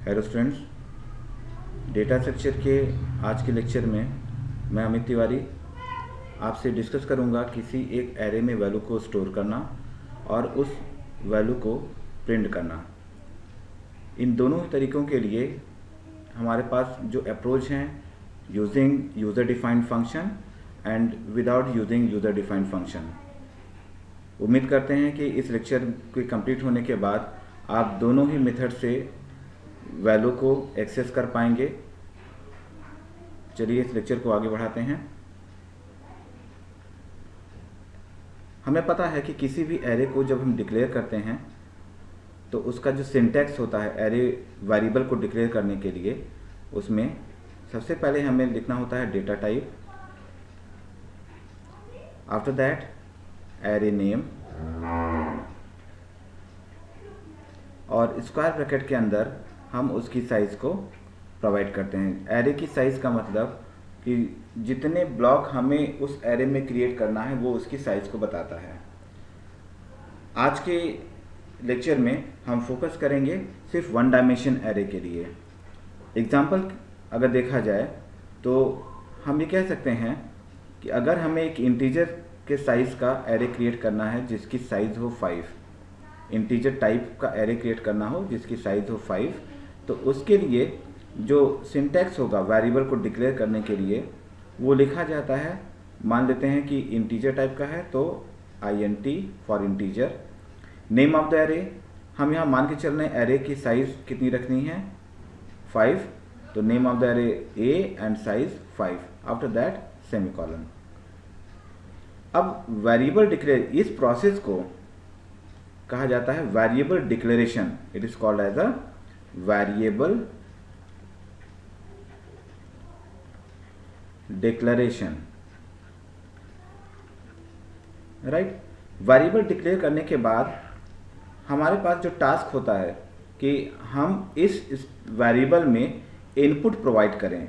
Hello students, data structure के आज के लेक्चर में मैं अमित तिवारी आपसे डिस्कस करूंगा किसी एक एरे में वैल्यू को स्टोर करना और उस वैल्यू को प्रिंट करना। इन दोनों तरीकों के लिए हमारे पास जो अप्रोच हैं using user defined function and without using user defined function. उम्मीद करते हैं कि इस लेक्चर के कंप्लीट होने के बाद आप दोनों ही मेथड से वैल्यू को एक्सेस कर पाएंगे। चलिए इस लेक्चर को आगे बढ़ाते हैं। हमें पता है कि किसी भी एरे को जब हम डिक्लेयर करते हैं तो उसका जो सिंटैक्स होता है एरे वेरिएबल को डिक्लेयर करने के लिए, उसमें सबसे पहले हमें लिखना होता है data type, after that array name और स्क्वायर ब्रैकेट के अंदर हम उसकी साइज़ को प्रोवाइड करते हैं। एरे की साइज़ का मतलब कि जितने ब्लॉक हमें उस एरे में क्रिएट करना है वो उसकी साइज़ को बताता है। आज के लेक्चर में हम फोकस करेंगे सिर्फ वन डायमेंशन एरे के लिए। एग्जांपल अगर देखा जाए तो हम ये कह सकते हैं कि अगर हमें एक इंटीजर के साइज़ का एरे क्रिएट करना है जिसकी साइज़ हो 5, इंटीजर टाइप का एरे क्रिएट करना हो जिसकी साइज़ हो 5, तो उसके लिए जो सिंटैक्स होगा वेरिएबल को डिक्लेयर करने के लिए वो लिखा जाता है। मान लेते हैं कि इंटीजर टाइप का है तो int for integer. Name of the array हम यहाँ मान के चल रहे हैं एरे की साइज़ कितनी रखनी है 5, तो name of the array a and size 5, after that semicolon. अब वेरिएबल डिक्लेयर, इस प्रोसेस को कहा जाता है variable declaration. It is called as a variable declaration, right. Variable declare करने के बाद हमारे पास जो टास्क होता है कि हम इस वेरिएबल में इनपुट प्रोवाइड करें।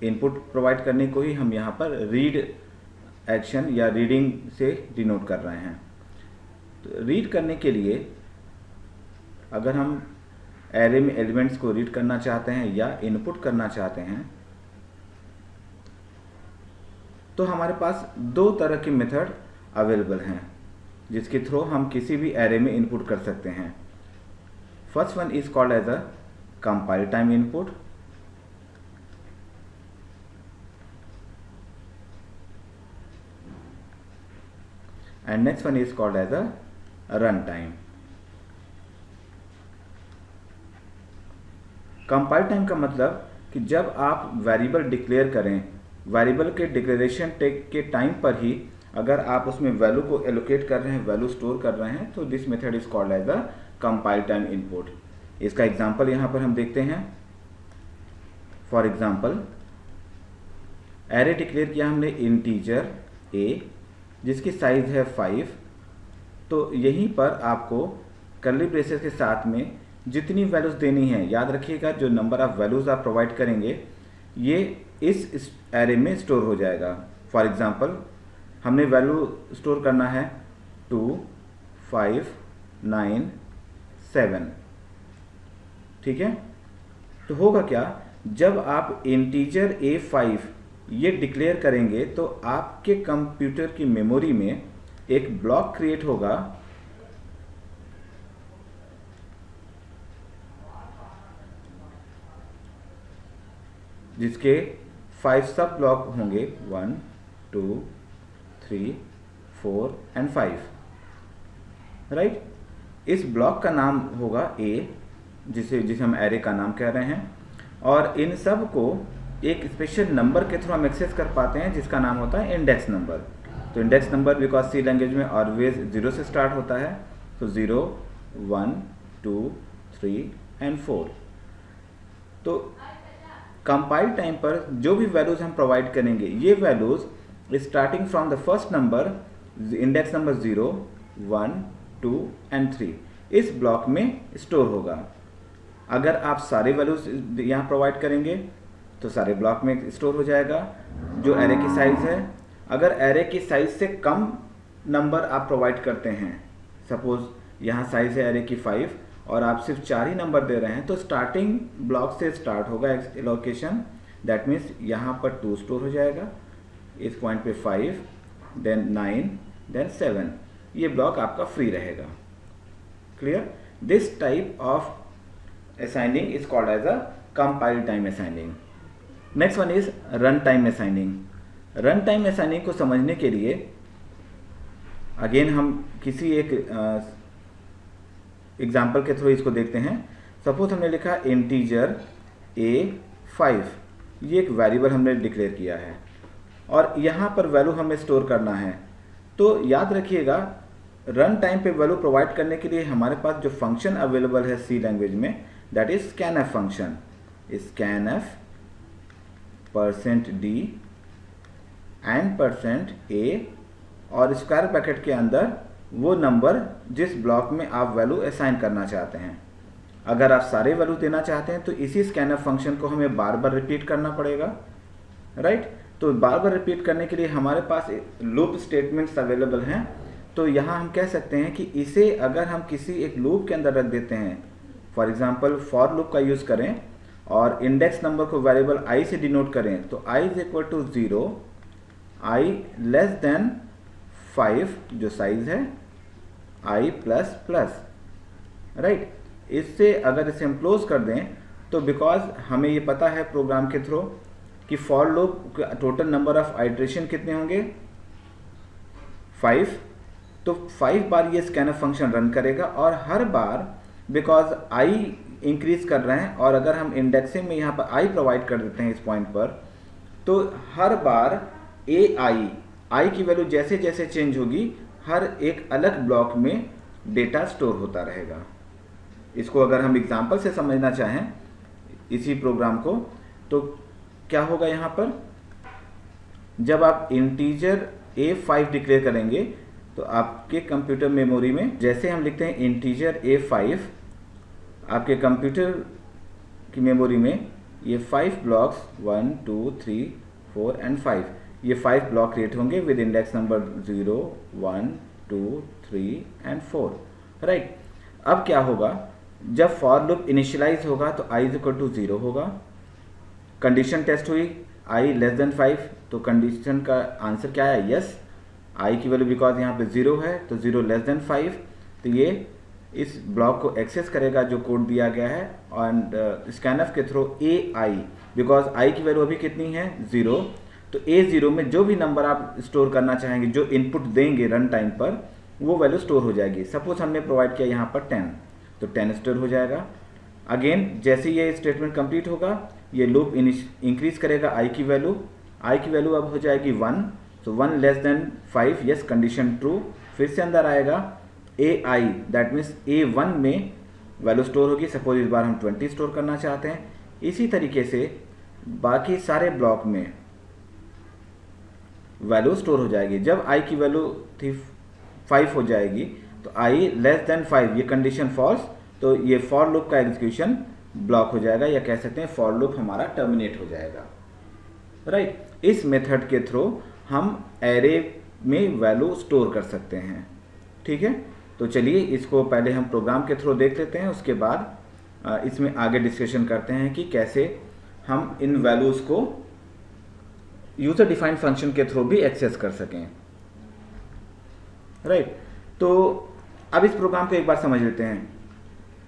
इनपुट प्रोवाइड करने को ही हम यहाँ पर रीड एक्शन या रीडिंग से डिनोट कर रहे हैं। तो रीड करने के लिए अगर हम एरे में एलिमेंट्स को रीड करना चाहते हैं या इनपुट करना चाहते हैं तो हमारे पास दो तरह के मेथड अवेलेबल हैं जिसके थ्रू हम किसी भी एरे में इनपुट कर सकते हैं। First one is called as a compile time input and next one is called as a runtime. Compile time का मतलब कि जब आप वेरिएबल डिक्लेयर करें, वेरिएबल के डिक्लेरेशन के टाइम पर ही अगर आप उसमें वैल्यू को एलोकेट कर रहे हैं, वैल्यू स्टोर कर रहे हैं, तो this method is called as a compile time input. इसका एग्जांपल यहाँ पर हम देखते हैं। फॉर एग्जांपल एरे डिक्लेयर किया हमने इंटीजर a जिसकी साइज है 5, तो यहीं पर आपको कर्ली ब्रेसेस के साथ में जितनी वैल्यूज देनी है, याद रखिएगा जो नंबर ऑफ वैल्यूज आप प्रोवाइड करेंगे ये इस एरे में स्टोर हो जाएगा। फॉर एग्जांपल हमने वैल्यू स्टोर करना है 2, 5, 9, 7, ठीक है। तो होगा क्या, जब आप इंटीजर a5 ये डिक्लेयर करेंगे तो आपके कंप्यूटर की मेमोरी में एक ब्लॉक क्रिएट होगा जिसके 5 सब ब्लॉक होंगे 1, 2, 3, 4 एंड 5, राइट। इस ब्लॉक का नाम होगा a, जिसे हम एरे का नाम कह रहे हैं, और इन सब को एक स्पेशल नंबर के थ्रू हम एक्सेस कर पाते हैं जिसका नाम होता है इंडेक्स नंबर। तो index number because C language में ऑलवेज 0 से स्टार्ट होता है, तो 0, 1, 2, 3 एंड 4। तो कंपाइल टाइम पर जो भी वैल्यूज हम प्रोवाइड करेंगे ये values starting from the first number, index number 0, 1, 2 and 3 इस ब्लॉक में स्टोर होगा। अगर आप सारे वैल्यूज यहाँ प्रोवाइड करेंगे तो सारे ब्लॉक में स्टोर हो जाएगा जो एरे की साइज है। अगर एरे की साइज से कम नंबर आप प्रोवाइड करते हैं, सपोज यहाँ साइज है एरे की 5 और आप सिर्फ 4 ही नंबर दे रहे हैं, तो स्टार्टिंग ब्लॉक से स्टार्ट होगा एलोकेशन। दैट मीन्स यहाँ पर 2 स्टोर हो जाएगा, इस पॉइंट पे 5, देन 9, देन 7। ये ब्लॉक आपका फ्री रहेगा। Clear? This type of assigning is called as a compile time assigning. Next one is run time assigning. Run time assigning को समझने के लिए अगेन हम किसी एक एग्जाम्पल के थ्रू इसको देखते हैं। सपोज हमने लिखा इंटीजर A5, ये एक वेरिएबल हमने डिक्लेयर किया है और यहाँ पर वैल्यू हमें स्टोर करना है। तो याद रखिएगा, रन टाइम पे वैल्यू प्रोवाइड करने के लिए हमारे पास जो फंक्शन अवेलेबल है सी लैंग्वेज में, that is scanf function. scanf %d and %a और स्क्वायर ब्रैकेट के अंदर वो नंबर जिस ब्लॉक में आप वैल्यू असाइन करना चाहते हैं। अगर आप सारे वैल्यू देना चाहते हैं तो इसी scanf फंक्शन को हमें बार बार रिपीट करना पड़ेगा, राइट? तो बार बार रिपीट करने के लिए हमारे पास लूप स्टेटमेंट्स अवेलेबल हैं। तो यहाँ हम कह सकते हैं कि इसे अगर हम किसी एक लूप के अंदर रख देते हैं, फॉर एग्जाम्पल फॉर लूप का यूज़ करें और इंडेक्स नंबर को वेरिएबल i से डिनोट करें, तो i is equal to 0, i less than 5 जो साइज है, i प्लस प्लस, राइट? इससे अगर इसे हम क्लोज कर दें तो बिकॉज हमें ये पता है प्रोग्राम के थ्रू कि फॉर लूप का टोटल नंबर ऑफ आइट्रेशन कितने होंगे, 5। तो 5 बार ये scanf फंक्शन रन करेगा और हर बार बिकॉज i इंक्रीज कर रहे हैं और अगर हम इंडेक्सिंग में यहाँ पर i प्रोवाइड कर देते हैं इस पॉइंट पर, तो हर बार i की वैल्यू जैसे जैसे चेंज होगी हर एक अलग ब्लॉक में डेटा स्टोर होता रहेगा। इसको अगर हम एग्जांपल से समझना चाहें इसी प्रोग्राम को, तो क्या होगा यहाँ पर, जब आप इंटीजर A5 डिक्लेयर करेंगे तो आपके कंप्यूटर मेमोरी में जैसे हम लिखते हैं इंटीजर A5, आपके कंप्यूटर की मेमोरी में ये 5 ब्लॉक्स 1 2 3 4 एंड 5, ये 5 ब्लॉक क्रिएट होंगे with index number 0 1 2 3 and 4, right? अब क्या होगा, जब फॉर लूप इनिशियलाइज होगा तो i इज इक्वल टू 0 होगा। कंडीशन टेस्ट हुई i लेस देन 5, तो कंडीशन का आंसर क्या है, यस। i की वैल्यू बिकॉज यहाँ पे 0 है तो 0 लेस देन 5, तो ये इस ब्लॉक को एक्सेस करेगा जो कोड दिया गया है। एंड scanf के थ्रू ai, बिकॉज i की वैल्यू अभी कितनी है, 0, तो A0 में जो भी नंबर आप स्टोर करना चाहेंगे, जो इनपुट देंगे रन टाइम पर, वो वैल्यू स्टोर हो जाएगी। सपोज हमने प्रोवाइड किया यहाँ पर 10, तो 10 स्टोर हो जाएगा। अगेन जैसे ये स्टेटमेंट कंप्लीट होगा, ये लूप इंक्रीज करेगा i की वैल्यू अब हो जाएगी 1, तो 1 less than 5, yes, condition true. फिर से अंदर आएगा ai, दैट मीन्स A1 में वैल्यू स्टोर होगी। सपोज इस बार हम 20 स्टोर करना चाहते हैं। इसी तरीके से बाकी सारे ब्लॉक में वैल्यू स्टोर हो जाएगी। जब i की वैल्यू थी 5 हो जाएगी तो i लेस देन 5, ये कंडीशन फॉल्स, तो ये फॉर लूप का एग्जीक्यूशन ब्लॉक हो जाएगा, या कह सकते हैं फॉर लूप हमारा टर्मिनेट हो जाएगा, राइट? इस मेथड के थ्रू हम एरे में वैल्यू स्टोर कर सकते हैं, ठीक है? तो चलिए इसको पहले हम प्रोग्राम के थ्रू देख लेते हैं, उसके बाद इसमें आगे डिस्कशन करते हैं कि कैसे हम इन वैल्यूज़ को यूजर डिफाइंड फंक्शन के थ्रू भी एक्सेस कर सकें, राइट? तो अब इस प्रोग्राम को एक बार समझ लेते हैं।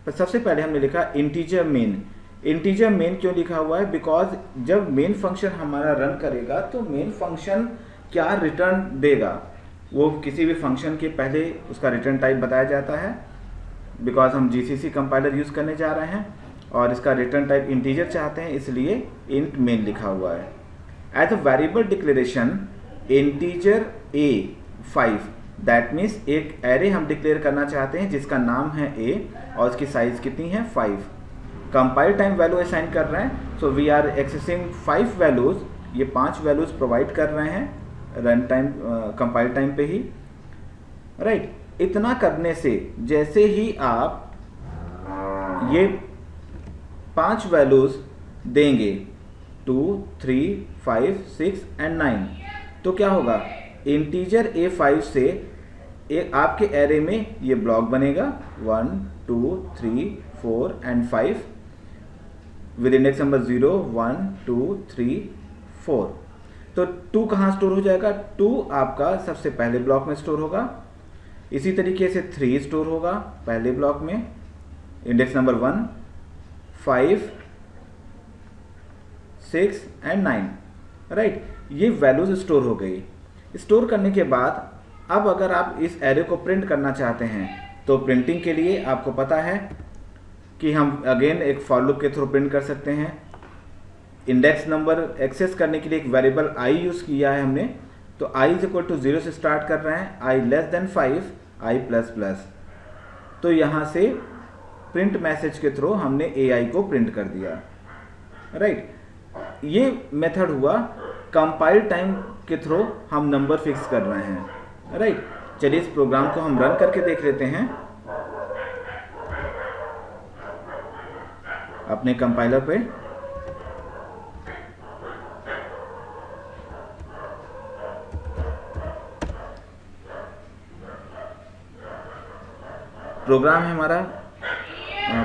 तो सबसे पहले हमने लिखा इंटीजर मेन। इंटीजर मेन क्यों लिखा हुआ है, बिकॉज जब मेन फंक्शन हमारा रन करेगा तो मेन फंक्शन क्या रिटर्न देगा, वो किसी भी फंक्शन के पहले उसका रिटर्न टाइप बताया जाता है। बिकॉज हम जीसीसी कंपाइलर यूज़ करने जा रहे हैं और इसका रिटर्न टाइप इंटीजर चाहते हैं, इसलिए इंट मेन लिखा हुआ है। As a variable declaration integer A5, that means एक एरे हम डिक्लेयर करना चाहते हैं जिसका नाम है A और उसकी साइज कितनी है, 5। कंपाइल टाइम वैल्यू असाइन कर रहे हैं, so we are accessing 5 values, ये 5 वैल्यूज प्रोवाइड कर रहे हैं रन टाइम कंपाइल टाइम पे ही, राइट? इतना करने से जैसे ही आप ये 5 वैल्यूज देंगे 2 3 5 6 एंड 9, तो क्या होगा, इंटीजर A5 से एक आपके एरे में ये ब्लॉक बनेगा 1 2 3 4 एंड 5 विद इंडेक्स नंबर 0 1 2 3 4। तो 2 कहाँ स्टोर हो जाएगा? 2 आपका सबसे पहले ब्लॉक में स्टोर होगा। इसी तरीके से 3 स्टोर होगा पहले ब्लॉक में, इंडेक्स नंबर 1 5 6 एंड 9, राइट। ये वैल्यूज स्टोर हो गई। स्टोर करने के बाद अब अगर आप इस एरे को प्रिंट करना चाहते हैं तो प्रिंटिंग के लिए आपको पता है कि हम अगेन एक फॉर लूप के थ्रू प्रिंट कर सकते हैं। इंडेक्स नंबर एक्सेस करने के लिए एक वेरिएबल i यूज किया है हमने, तो i इज इक्वल टू 0 से स्टार्ट कर रहे हैं, i less than 5 i plus plus. तो यहाँ से प्रिंट मैसेज के थ्रू हमने ai को प्रिंट कर दिया, राइट। ये मेथड हुआ कंपाइल टाइम के थ्रू हम नंबर फिक्स कर रहे हैं, राइट। चलिए इस प्रोग्राम को हम रन करके देख लेते हैं अपने कंपाइलर पे। प्रोग्राम है हमारा,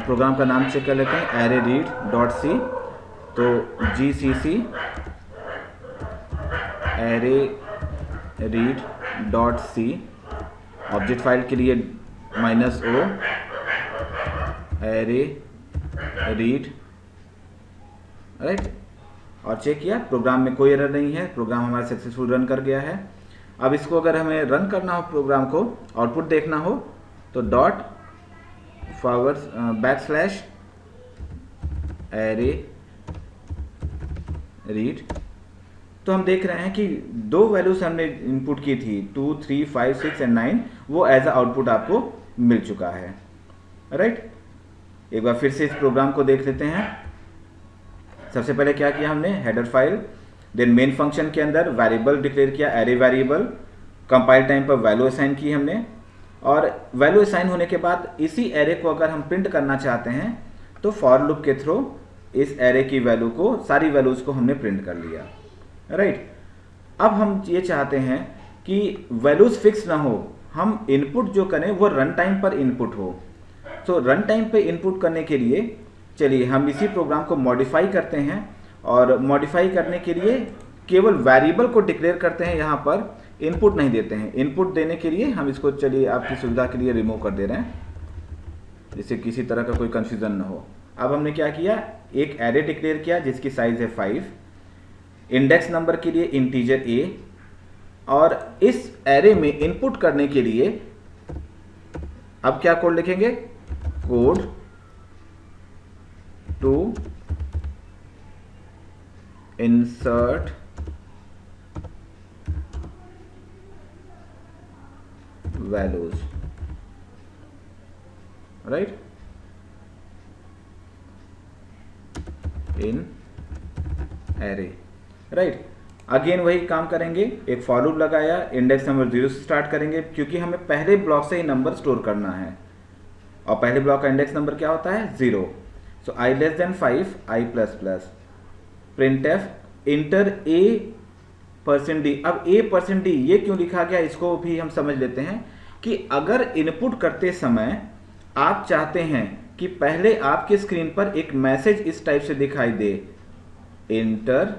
प्रोग्राम का नाम चेक कर लेते हैं, arrayread.c। तो gcc arrayread.c, ऑब्जेक्ट फाइल के लिए -o arrayread, राइट। और चेक किया, प्रोग्राम में कोई एरर नहीं है, प्रोग्राम हमारा सक्सेसफुल रन कर गया है। अब इसको अगर हमें रन करना हो, प्रोग्राम को आउटपुट देखना हो, तो $arrayread। तो हम देख रहे हैं कि 2 वैल्यूज हमने इनपुट की थी 2 3 5 6 एंड 9, वो एज अ आउटपुट आपको मिल चुका है, राइट। एक बार फिर से इस प्रोग्राम को देख लेते हैं। सबसे पहले क्या किया हमने, header file, then main function के अंदर वेरिएबल डिक्लेयर किया, एरे वेरिएबल। कंपाइल टाइम पर वैल्यू असाइन की हमने, और वैल्यू असाइन होने के बाद इसी एरे को अगर हम प्रिंट करना चाहते हैं तो फॉर लूप के थ्रू इस एरे की वैल्यू को, सारी वैल्यूज को हमने प्रिंट कर लिया, राइट। अब हम ये चाहते हैं कि वैल्यूज फिक्स ना हो, हम इनपुट जो करें वो रन टाइम पर इनपुट हो। तो रन टाइम पे इनपुट करने के लिए चलिए हम इसी प्रोग्राम को मॉडिफाई करते हैं, और मॉडिफाई करने के लिए केवल वेरिएबल को डिक्लेयर करते हैं, यहाँ पर इनपुट नहीं देते हैं। इनपुट देने के लिए हम इसको चलिए आपकी सुविधा के लिए रिमूव कर दे रहे हैं, जिससे किसी तरह का कोई कंफ्यूजन ना हो। अब हमने क्या किया, एक एरे डिक्लेयर किया जिसकी साइज है 5, इंडेक्स नंबर के लिए इंटीजर a, और इस एरे में इनपुट करने के लिए अब क्या कोड लिखेंगे, code to insert values, right, in array, right. Again वही काम करेंगे, एक फॉर लूप लगाया, इंडेक्स नंबर 0 से स्टार्ट करेंगे क्योंकि हमें पहले ब्लॉक से ही नंबर स्टोर करना है, और पहले ब्लॉक का इंडेक्स नंबर क्या होता है, 0। सो i less than 5 i plus plus, printf inter a%d। अब a%d ये क्यों लिखा गया, इसको भी हम समझ लेते हैं कि अगर इनपुट करते समय आप चाहते हैं कि पहले आपके स्क्रीन पर एक मैसेज इस टाइप से दिखाई दे, इंटर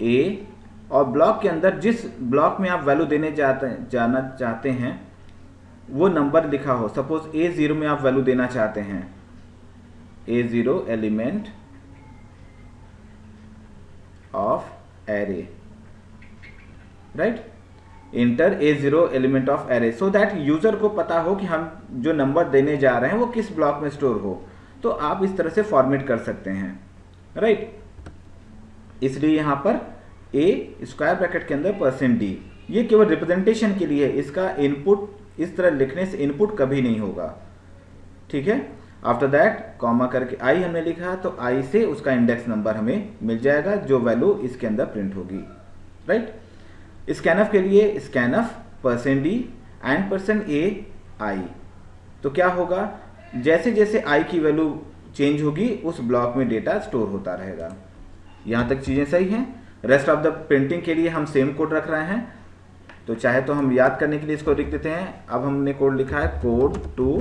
a, और ब्लॉक के अंदर जिस ब्लॉक में आप वैल्यू देने जाना चाहते हैं वो नंबर लिखा हो। सपोज A0 में आप वैल्यू देना चाहते हैं, A0 element of array, right, inter A0 element of array, so that user को पता हो कि हम जो नंबर देने जा रहे हैं वो किस ब्लॉक में स्टोर हो। तो आप इस तरह से फॉर्मेट कर सकते हैं, राइट। इसलिए यहां पर a स्क्वायर ब्रैकेट के अंदर %d, ये केवल रिप्रेजेंटेशन के लिए, इसका इनपुट इस तरह लिखने से इनपुट कभी नहीं होगा, ठीक है। आफ्टर दैट कॉमा करके i हमने लिखा, तो i से उसका इंडेक्स नंबर हमें मिल जाएगा जो वैल्यू इसके अंदर प्रिंट होगी, राइट। स्कैनफ के लिए scanf %d and %a i, तो क्या होगा, जैसे जैसे i की वैल्यू चेंज होगी उस ब्लॉक में डेटा स्टोर होता रहेगा। यहां तक चीजें सही हैं। रेस्ट ऑफ द प्रिंटिंग के लिए हम सेम कोड रख रहे हैं, तो चाहे तो हम याद करने के लिए इसको लिख देते हैं। अब हमने कोड लिखा है code to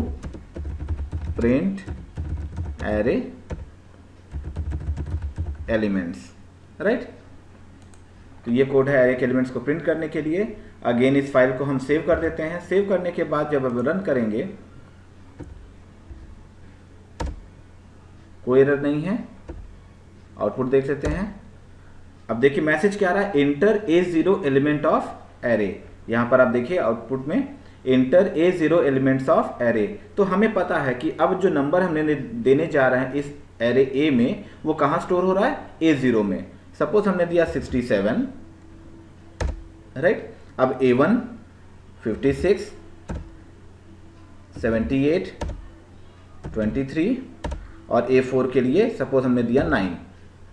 print array elements, right. तो ये कोड है एरे के एलिमेंट्स को प्रिंट करने के लिए। अगेन इस फाइल को हम सेव कर देते हैं। सेव करने के बाद जब अब रन करेंगे कोई एरर नहीं है, आउटपुट देख लेते हैं। अब देखिए मैसेज क्या आ रहा है, enter A0 element of array. यहां पर आप देखिए आउटपुट में enter A0 elements of array. तो हमें पता है कि अब जो नंबर हमने देने जा रहे हैं इस एरे A में वो कहां स्टोर हो रहा है, A0 में। सपोज हमने दिया 67, राइट। अब A1 56, 78, 23 और A4 के लिए सपोज हमने दिया 9,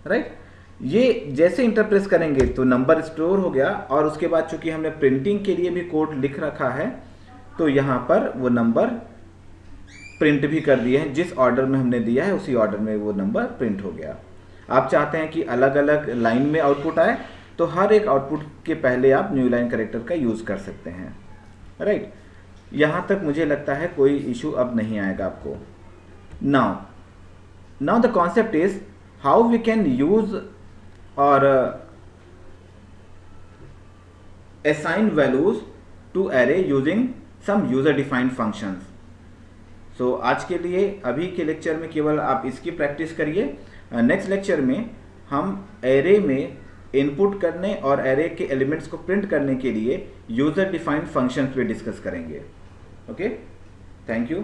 राइट। ये जैसे इंटर प्रेस करेंगे तो नंबर स्टोर हो गया, और उसके बाद चूंकि हमने प्रिंटिंग के लिए भी कोड लिख रखा है तो यहाँ पर वो नंबर प्रिंट भी कर दिए हैं। जिस ऑर्डर में हमने दिया है उसी ऑर्डर में वो नंबर प्रिंट हो गया। आप चाहते हैं कि अलग अलग लाइन में आउटपुट आए तो हर एक आउटपुट के पहले आप न्यू लाइन कैरेक्टर का यूज़ कर सकते हैं, राइट। यहाँ तक मुझे लगता है कोई इशू अब नहीं आएगा आपको। Now the concept is how we can use or assign values to array using some user defined functions. So आज के लिए अभी के लेक्चर में केवल आप इसकी प्रैक्टिस करिए। नेक्स्ट लेक्चर में हम एरे में इनपुट करने और एरे के एलिमेंट्स को प्रिंट करने के लिए यूजर डिफाइंड फंक्शंस पे डिस्कस करेंगे। Okay, thank you.